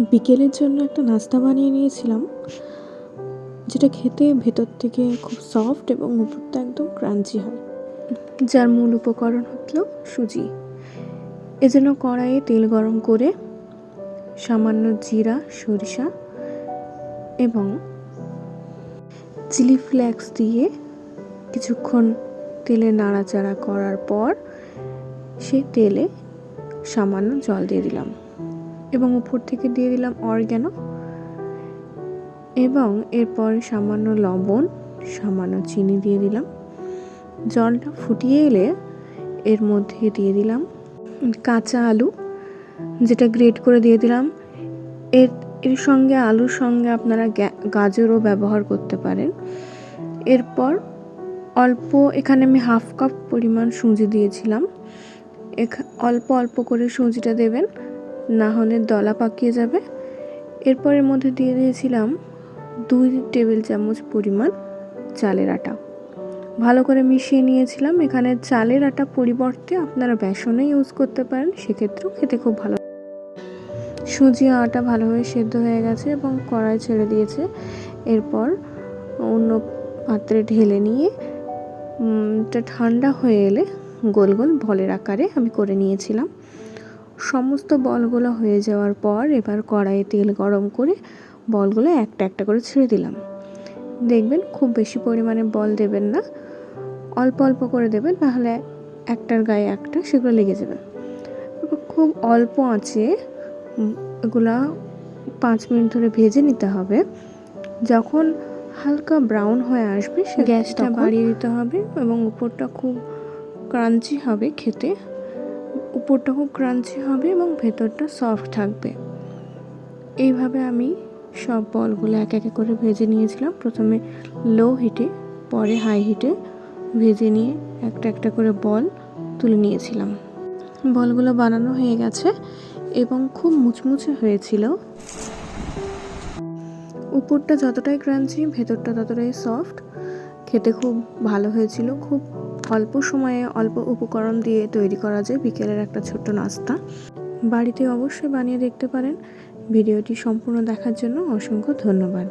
বিকেলের জন্য একটা নাস্তা বানিয়ে নিয়েছিলাম, যেটা খেতে ভেতর থেকে খুব সফট এবং উপরটা একদম ক্রাঞ্চি হয়। যার মূল উপকরণ হলো সুজি। এজন্য কড়াইয়ে তেল গরম করে সামান্য জিরা, সরিষা এবং চিলি ফ্লেক্স দিয়ে কিছুক্ষণ তেলে নাড়াচাড়া করার পর সেই তেলে সামান্য জল দিয়ে দিলাম এবং উপর থেকে দিয়ে দিলাম অরিগ্যানো এবং এরপর সামান্য লবণ, সামান্য চিনি দিয়ে দিলাম। জলটা ফুটিয়ে এলে এর মধ্যে দিয়ে দিলাম কাঁচা আলু, যেটা গ্রেট করে দিয়ে দিলাম। এর সঙ্গে আলুর সঙ্গে আপনারা গাজরও ব্যবহার করতে পারেন। এরপর অল্প, এখানে আমি 1/2 কাপ পরিমাণ সুজি দিয়েছিলাম। অল্প অল্প করে সুজিটা দেবেন, না হলে দলা পাকিয়ে যাবে। এরপর এর মধ্যে দিয়ে দিয়েছিলাম 2 টেবিল চামচ পরিমাণ চালের আটা। ভালো করে মিশিয়ে নিয়েছিলাম। এখানে চালের আটা পরিবর্তে আপনারা বেসনও ইউজ করতে পারেন, সেক্ষেত্রেও খেতে খুব ভালো। সুজি আটা ভালোভাবে সেদ্ধ হয়ে গেছে এবং কড়াই ছেড়ে দিয়েছে। এরপর অন্য পাত্রে ঢেলে নিয়ে এটা ঠান্ডা হয়ে এলে গোল গোল বলের আকারে আমি করে নিয়েছিলাম। সমস্ত বলগুলো হয়ে যাওয়ার পর এবার কড়াইয়ে তেল গরম করে বলগুলো একটা একটা করে ছেড়ে দিলাম। দেখবেন খুব বেশি পরিমাণে বল দেবেন না, অল্প অল্প করে দেবেন, নাহলে একটার গায়ে একটা সেগুলো লেগে যাবে। খুব অল্প আঁচে এগুলা 5 মিনিট ধরে ভেজে নিতে হবে। যখন হালকা ব্রাউন হয়ে আসবে সে গ্যাসটা বাড়িয়ে দিতে হবে এবং উপরটা খুব ক্রাঞ্চি হবে খেতে। উপরটা খুব ক্রাঞ্চি হবে এবং ভেতরটা সফট থাকবে। এইভাবে আমি সব বলগুলো এক এক করে ভেজে নিয়েছিলাম। প্রথমে লো হিটে, পরে হাই হিটে ভেজে নিয়ে একটা একটা করে বল তুলে নিয়েছিলাম। বলগুলো বানানো হয়ে গেছে এবং খুব মুচমুচে হয়েছিল। উপরটা যতটাই ক্রাঞ্চি, ভেতরটা ততটাই সফট। খেতে খুব ভালো হয়েছিল। খুব অল্প সময়ে অল্প উপকরণ দিয়ে তৈরি করা যায় বিকেলের একটা ছোট্ট নাস্তা। বাড়িতে অবশ্যই বানিয়ে দেখতে পারেন। ভিডিওটি সম্পূর্ণ দেখার জন্য অসংখ্য ধন্যবাদ।